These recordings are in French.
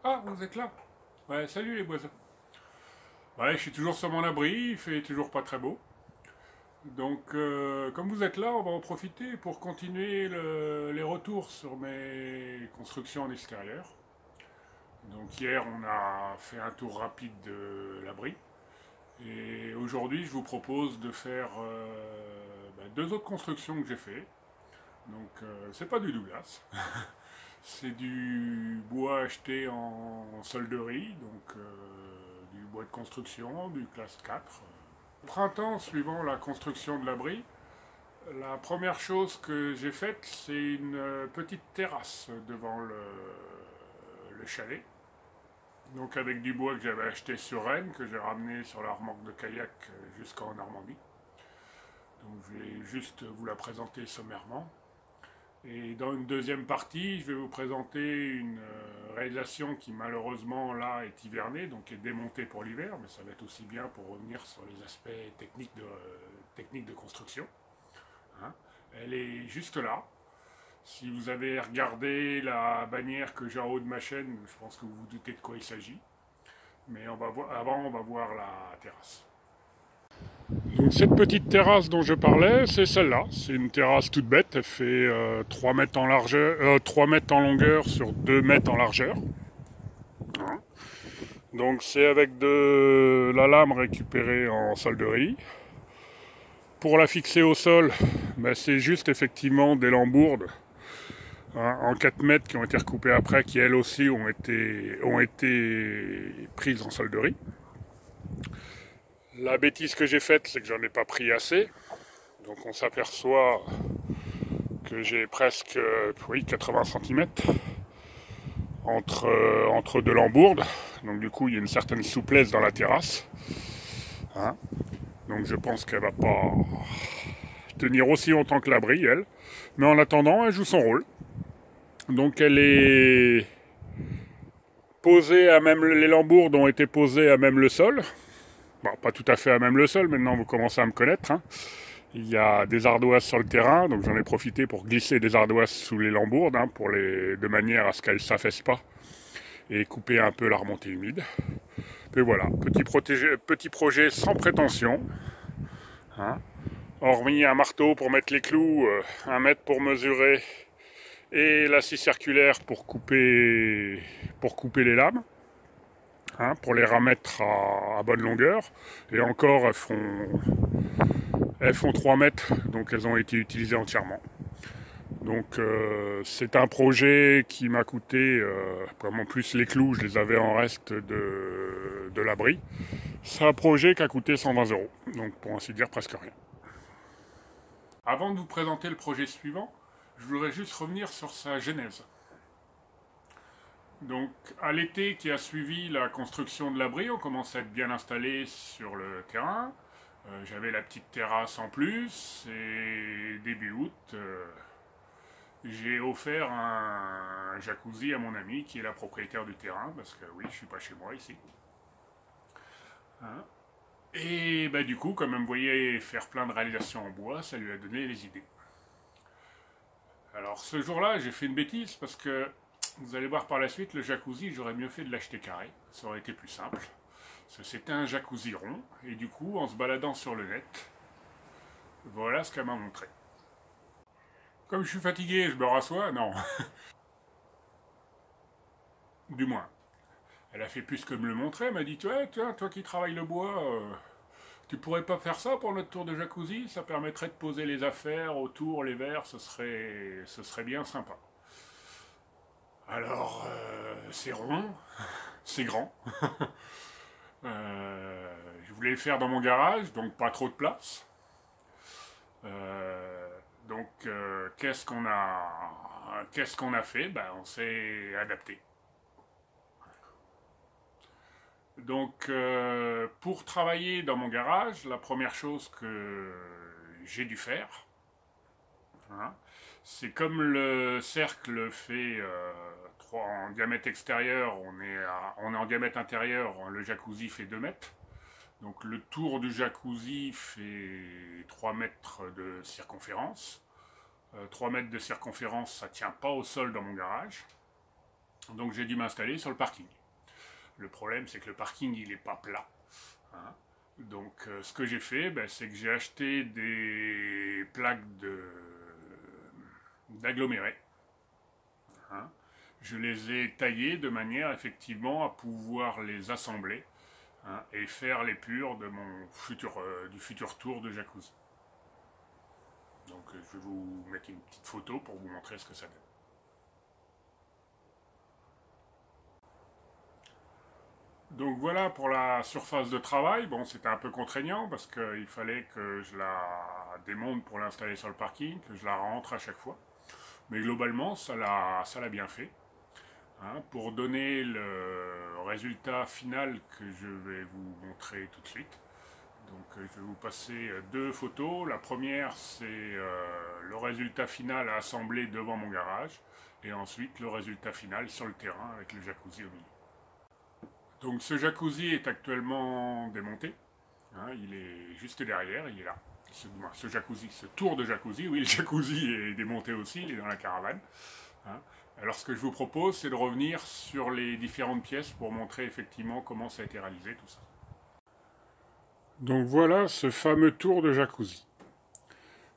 Ah, vous êtes là? Ouais, salut les voisins. Ouais, je suis toujours sur mon abri, il fait toujours pas très beau. Donc, comme vous êtes là, on va en profiter pour continuer les retours sur mes constructions en extérieur. Donc, hier, on a fait un tour rapide de l'abri. Et aujourd'hui, je vous propose de faire deux autres constructions que j'ai fait. Donc, c'est pas du Douglas, c'est du bois acheté en solderie, donc du bois de construction, du classe 4. Au printemps, suivant la construction de l'abri, la première chose que j'ai faite, c'est une petite terrasse devant le chalet. Donc avec du bois que j'avais acheté sur Rennes, que j'ai ramené sur la remorque de kayak jusqu'en Normandie. Donc je vais juste vous la présenter sommairement. Et dans une deuxième partie, je vais vous présenter une réalisation qui malheureusement là est hivernée, donc est démontée pour l'hiver, mais ça va être aussi bien pour revenir sur les aspects techniques de construction. Hein. Elle est juste là. Si vous avez regardé la bannière que j'ai en haut de ma chaîne, je pense que vous vous doutez de quoi il s'agit. Mais avant, on va voir la terrasse. Donc cette petite terrasse dont je parlais, c'est celle-là. C'est une terrasse toute bête. Elle fait 3 mètres en largeur, 3 mètres en longueur sur 2 mètres en largeur. Hein. Donc c'est avec de la lame récupérée en solderie. Pour la fixer au sol, ben, c'est juste effectivement des lambourdes, hein, en 4 mètres qui ont été recoupées après, qui elles aussi ont été prises en solderie. La bêtise que j'ai faite, c'est que j'en ai pas pris assez. Donc on s'aperçoit que j'ai presque 80 cm entre deux lambourdes. Donc du coup, il y a une certaine souplesse dans la terrasse. Hein. Donc je pense qu'elle va pas tenir aussi longtemps que l'abri, elle. Mais en attendant, elle joue son rôle. Donc elle est posée à même... Les lambourdes ont été posées à même le sol. Bon, pas tout à fait à même le sol, maintenant vous commencez à me connaître. Hein. Il y a des ardoises sur le terrain, donc j'en ai profité pour glisser des ardoises sous les lambourdes, hein, de manière à ce qu'elles ne s'affaissent pas et couper un peu la remontée humide. Et voilà, petit projet sans prétention. Hein. Hormis un marteau pour mettre les clous, 1 mètre pour mesurer et la scie circulaire pour couper les lames. Hein, pour les remettre à bonne longueur. Et encore, elles font 3 mètres, donc elles ont été utilisées entièrement. Donc c'est un projet qui m'a coûté, comme en plus les clous, je les avais en reste de l'abri. C'est un projet qui a coûté 120 euros, donc pour ainsi dire presque rien. Avant de vous présenter le projet suivant, je voudrais juste revenir sur sa genèse. Donc, à l'été qui a suivi la construction de l'abri, on commençait à être bien installé sur le terrain. J'avais la petite terrasse en plus, et début août, j'ai offert un jacuzzi à mon ami qui est la propriétaire du terrain, parce que oui, je suis pas chez moi ici. Hein. Et bah, du coup, comme elle me voyait faire plein de réalisations en bois, ça lui a donné les idées. Alors ce jour-là, j'ai fait une bêtise parce que vous allez voir par la suite, le jacuzzi, j'aurais mieux fait de l'acheter carré. Ça aurait été plus simple. Parce que c'était un jacuzzi rond. Et du coup, en se baladant sur le net, voilà ce qu'elle m'a montré. Comme je suis fatigué, je me rassois. Non, du moins. Elle a fait plus que me le montrer. Elle m'a dit, toi qui travailles le bois, tu pourrais pas faire ça pour notre tour de jacuzzi? Ça permettrait de poser les affaires autour, les verres, ce serait bien sympa. Alors, c'est rond, c'est grand. Je voulais le faire dans mon garage, donc pas trop de place. Qu'est-ce qu'on a fait? Ben, on s'est adapté. Donc, pour travailler dans mon garage, la première chose que j'ai dû faire, hein, c'est comme le cercle fait en diamètre extérieur, on est en diamètre intérieur, le jacuzzi fait 2 mètres. Donc le tour du jacuzzi fait 3 mètres de circonférence. 3 mètres de circonférence, ça ne tient pas au sol dans mon garage. Donc j'ai dû m'installer sur le parking. Le problème, c'est que le parking, il n'est pas plat. Hein. Donc ce que j'ai fait, ben, c'est que j'ai acheté des plaques d'agglomérés. Hein. Je les ai taillées de manière effectivement à pouvoir les assembler, hein, et faire l'épure de du futur tour de jacuzzi. Donc je vais vous mettre une petite photo pour vous montrer ce que ça donne. Donc voilà pour la surface de travail. Bon, c'était un peu contraignant parce qu'il fallait que je la démonte pour l'installer sur le parking, que je la rentre à chaque fois. Mais globalement, ça l'a bien fait. Hein, pour donner le résultat final que je vais vous montrer tout de suite. Donc je vais vous passer deux photos. La première, c'est le résultat final à assembler devant mon garage. Et ensuite le résultat final sur le terrain avec le jacuzzi au milieu. Donc ce jacuzzi est actuellement démonté. Hein, il est juste derrière, il est là. Ce jacuzzi, ce tour de jacuzzi, oui, le jacuzzi est démonté aussi, il est dans la caravane. Hein. Alors ce que je vous propose, c'est de revenir sur les différentes pièces pour montrer effectivement comment ça a été réalisé, tout ça. Donc voilà ce fameux tour de jacuzzi.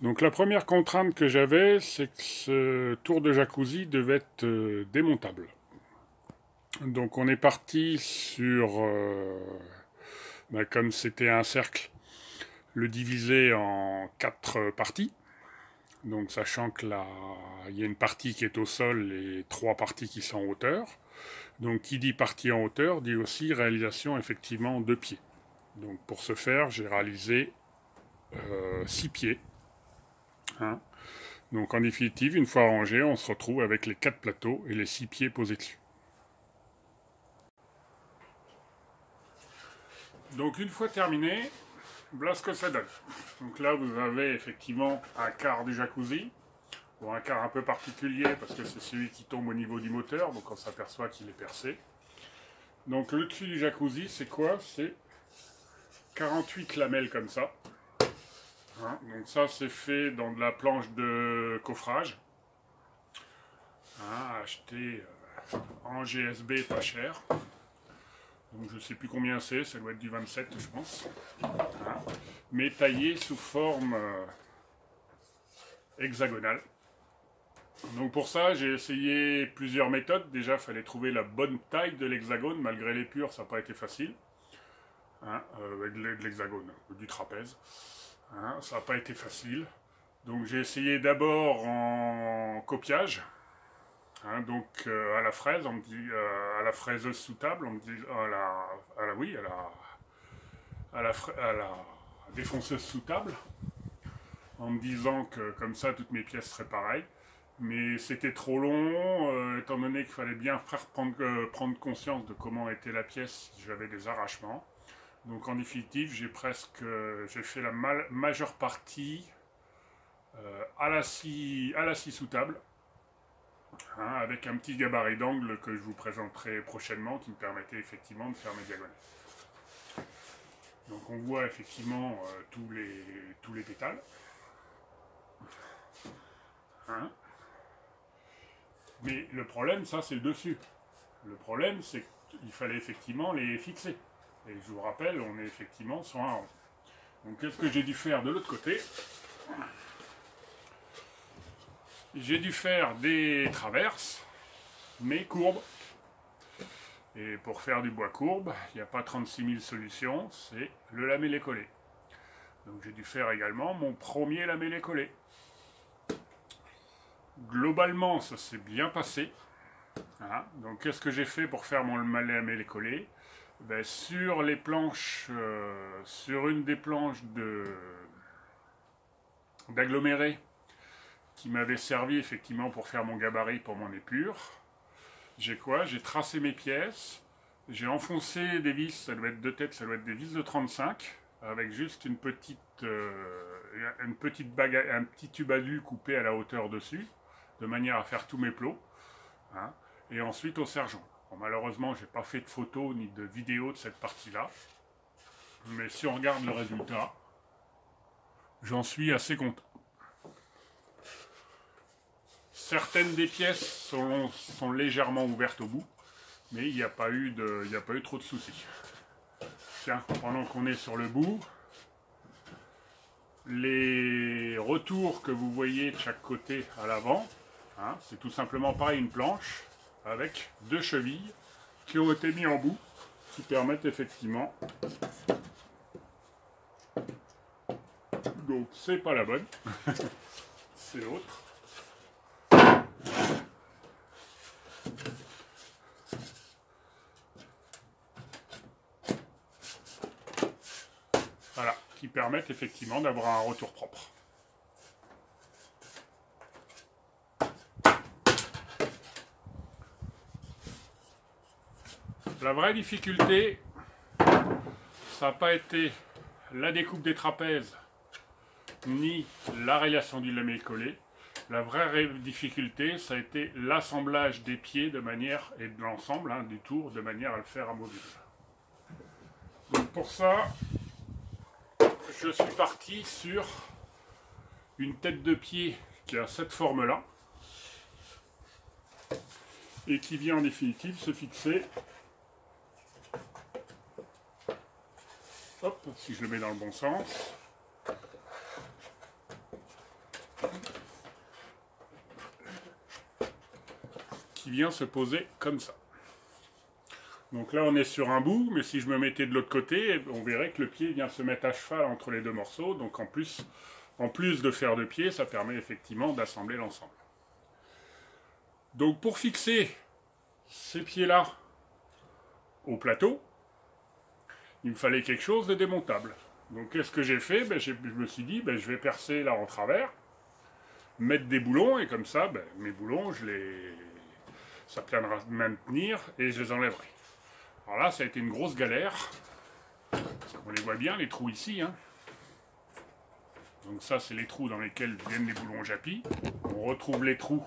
Donc la première contrainte que j'avais, c'est que ce tour de jacuzzi devait être démontable. Donc on est parti sur, comme c'était un cercle, le diviser en 4 parties. Donc sachant que là, il y a une partie qui est au sol et 3 parties qui sont en hauteur. Donc qui dit partie en hauteur dit aussi réalisation effectivement de pieds. Donc pour ce faire, j'ai réalisé 6 pieds. Hein. Donc en définitive, une fois rangé, on se retrouve avec les 4 plateaux et les 6 pieds posés dessus. Donc une fois terminé, voilà ce que ça donne. Donc là vous avez effectivement un quart du jacuzzi, bon, un quart un peu particulier parce que c'est celui qui tombe au niveau du moteur, donc on s'aperçoit qu'il est percé. Donc le dessus du jacuzzi, c'est quoi? C'est 48 lamelles comme ça. Hein, donc ça c'est fait dans de la planche de coffrage. Hein, acheté en GSB pas cher. Donc je ne sais plus combien c'est, ça doit être du 27 je pense. Hein, mais taillé sous forme hexagonale. Donc pour ça j'ai essayé plusieurs méthodes. Déjà il fallait trouver la bonne taille de l'hexagone, malgré l'épure ça n'a pas été facile. Hein, de l'hexagone, du trapèze. Hein, ça n'a pas été facile. Donc j'ai essayé d'abord en copiage. Hein, donc à la fraise, on me dit, à la fraiseuse sous table, on me dit, à la défonceuse sous table, en me disant que comme ça toutes mes pièces seraient pareilles. Mais c'était trop long, étant donné qu'il fallait bien prendre conscience de comment était la pièce, j'avais des arrachements. Donc en définitive, j'ai fait la majeure partie à la scie sous table. Hein, avec un petit gabarit d'angle que je vous présenterai prochainement qui me permettait effectivement de faire mes diagonales. Donc on voit effectivement tous les pétales. Hein. Mais le problème, ça c'est le dessus. Le problème, c'est qu'il fallait effectivement les fixer. Et je vous rappelle, on est effectivement sur un rond. Donc qu'est-ce que j'ai dû faire de l'autre côté? J'ai dû faire des traverses, mais courbes. Et pour faire du bois courbe, il n'y a pas 36 000 solutions, c'est le lamellé-collé. Donc j'ai dû faire également mon premier lamellé-collé. Globalement, ça s'est bien passé. Hein. Donc qu'est-ce que j'ai fait pour faire mon lamellé-collé? Ben, sur les planches, sur une des planches d'aggloméré, qui m'avait servi effectivement pour faire mon gabarit pour mon épure. J'ai quoi? J'ai tracé mes pièces, j'ai enfoncé des vis, ça doit être 2 têtes, ça doit être des vis de 35, avec juste une petite bague, un petit tube alu coupé à la hauteur dessus, de manière à faire tous mes plots. Hein, et ensuite au sergent. Bon, malheureusement, j'ai pas fait de photos ni de vidéos de cette partie-là, mais si on regarde le résultat, j'en suis assez content. certaines des pièces sont légèrement ouvertes au bout, mais il n'y a pas eu trop de soucis. Tiens, pendant qu'on est sur le bout, les retours que vous voyez de chaque côté à l'avant, hein, c'est tout simplement pareil, une planche avec 2 chevilles qui ont été mis en bout, qui permettent effectivement... Donc c'est pas la bonne, c'est l'autre. Voilà, qui permettent effectivement d'avoir un retour propre. La vraie difficulté, ça n'a pas été la découpe des trapèzes, ni la rayation du lamellé collé. La vraie difficulté, ça a été l'assemblage des pieds de manière, et de l'ensemble, hein, du tour, de manière à le faire amovible. Donc pour ça, je suis parti sur une tête de pied qui a cette forme-là, et qui vient en définitive se fixer, hop, si je le mets dans le bon sens, qui vient se poser comme ça. Donc là on est sur un bout, mais si je me mettais de l'autre côté, on verrait que le pied vient se mettre à cheval entre les deux morceaux, donc en plus de faire de pied, ça permet effectivement d'assembler l'ensemble. Donc pour fixer ces pieds-là au plateau, il me fallait quelque chose de démontable. Donc qu'est-ce que j'ai fait? Je me suis dit, je vais percer là en travers, mettre des boulons, et comme ça, mes boulons, ça plaindra de maintenir, et je les enlèverai. Alors là, ça a été une grosse galère, parce qu'on les voit bien, les trous ici, hein. Donc ça, c'est les trous dans lesquels viennent les boulons japis. On retrouve les trous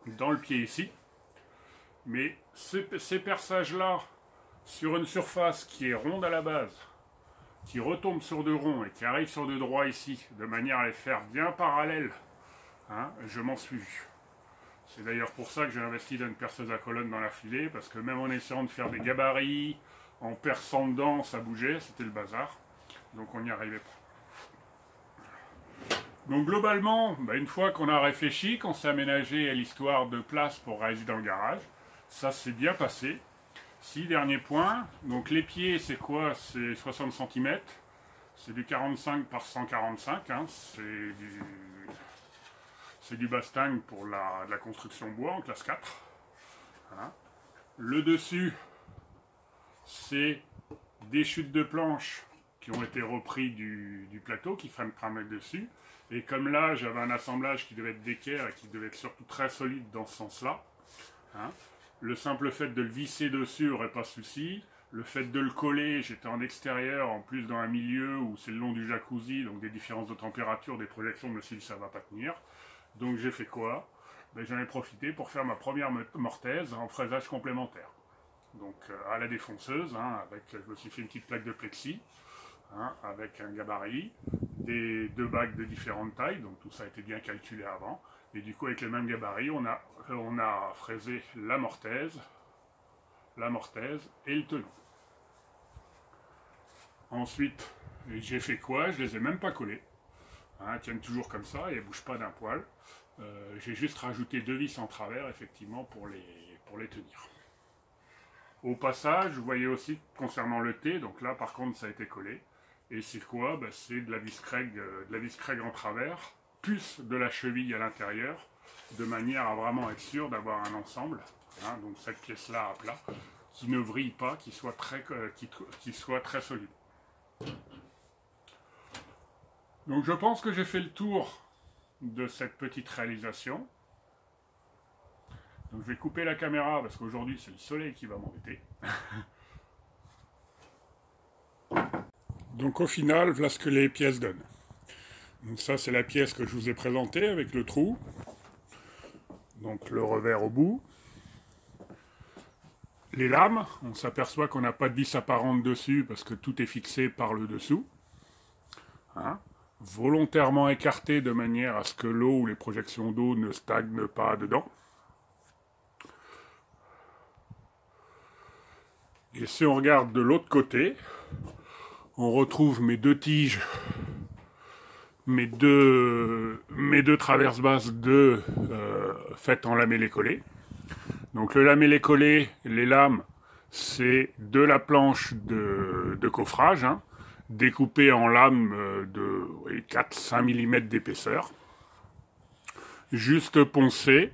dans le pied ici. Mais ces perçages-là, sur une surface qui est ronde à la base, qui retombe sur de rond et qui arrive sur de droit ici, de manière à les faire bien parallèles, hein, je m'en suis vu. C'est d'ailleurs pour ça que j'ai investi dans une perceuse à colonne dans la filée, parce que même en essayant de faire des gabarits, en perçant dedans, ça bougeait, c'était le bazar. Donc on n'y arrivait pas. Donc globalement, une fois qu'on a réfléchi, qu'on s'est aménagé à l'histoire de place pour réaliser dans le garage, ça s'est bien passé. 6 derniers points. Donc les pieds, c'est quoi? C'est 60 cm. C'est du 45 par 145. Hein. C'est du Bastang pour de la construction bois en classe 4. Voilà. Le dessus, c'est des chutes de planches qui ont été repris du plateau, qui freinent le dessus. Et comme là, j'avais un assemblage qui devait être d'équerre et qui devait être surtout très solide dans ce sens-là, hein, le simple fait de le visser dessus n'aurait pas de souci. Le fait de le coller, j'étais en extérieur, en plus dans un milieu où c'est le long du jacuzzi, donc des différences de température, des projections, je me suis dit ça va pas tenir. Donc j'ai fait quoi? J'en ai profité pour faire ma première mortaise en fraisage complémentaire. Donc à la défonceuse, hein, je me suis fait une petite plaque de plexi, hein, avec un gabarit, des 2 bacs de différentes tailles, donc tout ça a été bien calculé avant. Et du coup avec le même gabarit, on a fraisé la mortaise et le tenon. Ensuite, j'ai fait quoi? Je les ai même pas collés. Hein, elles tiennent toujours comme ça et elles ne bougent pas d'un poil. J'ai juste rajouté 2 vis en travers, effectivement, pour les tenir. Au passage, vous voyez aussi, concernant le T, donc là, par contre, ça a été collé. Et c'est quoi? C'est de la vis Craig en travers, plus de la cheville à l'intérieur, de manière à vraiment être sûr d'avoir un ensemble. Hein, donc cette pièce-là à plat, qui ne vrille pas, qui soit très solide. Donc je pense que j'ai fait le tour de cette petite réalisation. Donc je vais couper la caméra parce qu'aujourd'hui c'est le soleil qui va m'embêter. Donc au final, voilà ce que les pièces donnent. Donc ça c'est la pièce que je vous ai présentée avec le trou. Donc le revers au bout. Les lames, on s'aperçoit qu'on n'a pas de vis apparente dessus parce que tout est fixé par le dessous. Hein, volontairement écarté de manière à ce que l'eau ou les projections d'eau ne stagnent pas dedans. Et si on regarde de l'autre côté, on retrouve mes deux tiges, mes deux traverses basses faites en lamellé-collé. Donc le lamellé-collé, les lames, c'est de la planche de coffrage, hein, découpée en lames de 4-5 mm d'épaisseur, juste poncée,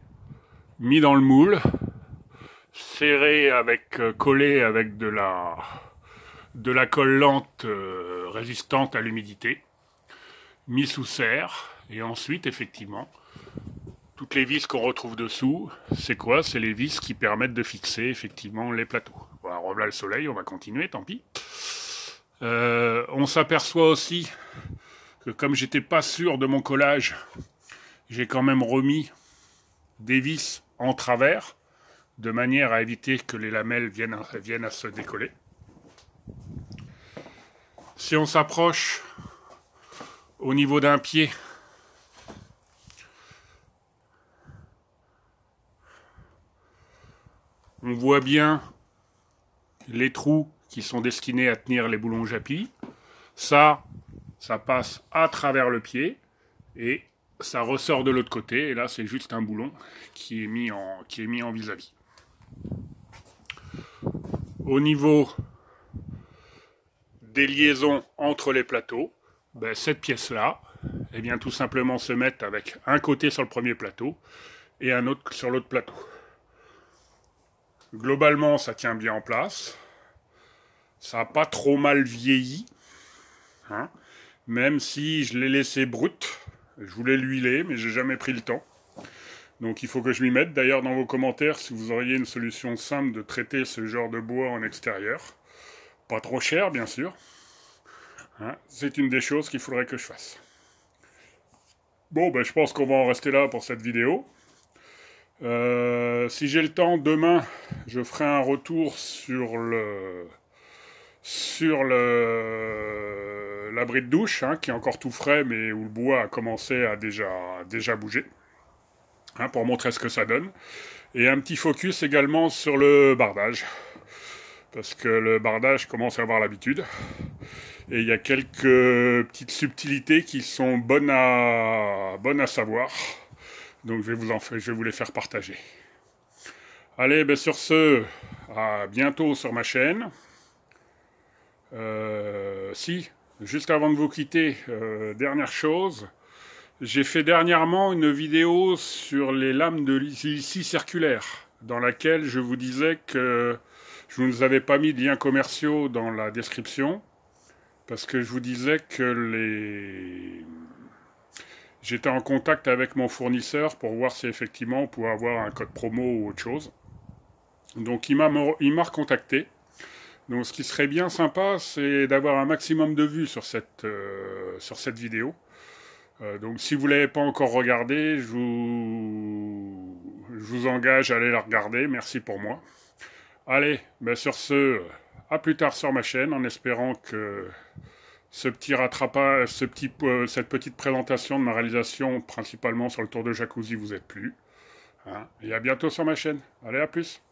mis dans le moule, serré collé avec de la colle lente résistante à l'humidité, mis sous serre, et ensuite effectivement toutes les vis qu'on retrouve dessous, c'est quoi? C'est les vis qui permettent de fixer effectivement les plateaux. Voilà, revoilà le soleil, on va continuer, tant pis. On s'aperçoit aussi que comme j'étais pas sûr de mon collage, j'ai quand même remis des vis en travers, de manière à éviter que les lamelles viennent à se décoller. Si on s'approche au niveau d'un pied, on voit bien les trous qui sont destinés à tenir les boulons japis. Ça passe à travers le pied et ça ressort de l'autre côté. Et là, c'est juste un boulon qui est mis en vis-à-vis. Au niveau des liaisons entre les plateaux, ben, cette pièce-là, eh bien, tout simplement se mettre avec un côté sur le premier plateau et un autre sur l'autre plateau. Globalement, ça tient bien en place. Ça n'a pas trop mal vieilli. Hein, même si je l'ai laissé brut. Je voulais l'huiler, mais j'ai jamais pris le temps. Donc il faut que je m'y mette. D'ailleurs, dans vos commentaires, si vous auriez une solution simple de traiter ce genre de bois en extérieur. Pas trop cher, bien sûr. Hein, c'est une des choses qu'il faudrait que je fasse. Bon, ben, je pense qu'on va en rester là pour cette vidéo. Si j'ai le temps, demain, je ferai un retour sur l'abri de douche, hein, qui est encore tout frais, mais où le bois a commencé à déjà bouger, hein, pour montrer ce que ça donne. Et un petit focus également sur le bardage, parce que le bardage commence à avoir l'habitude. Et il y a quelques petites subtilités qui sont bonnes à savoir. Donc je vais vous les faire partager. Allez, ben sur ce, à bientôt sur ma chaîne. Juste avant de vous quitter, dernière chose, j'ai fait dernièrement une vidéo sur les lames de scie circulaire, dans laquelle je vous disais que je ne vous avais pas mis de liens commerciaux dans la description, parce que je vous disais que j'étais en contact avec mon fournisseur pour voir si effectivement on pouvait avoir un code promo ou autre chose. Donc il m'a recontacté. Donc ce qui serait bien sympa, c'est d'avoir un maximum de vues sur cette vidéo. Donc si vous ne l'avez pas encore regardée, je vous engage à aller la regarder. Merci pour moi. Allez, ben sur ce, à plus tard sur ma chaîne, en espérant que cette petite présentation de ma réalisation, principalement sur le tour de jacuzzi, vous ait plu. Hein, et à bientôt sur ma chaîne. Allez, à plus.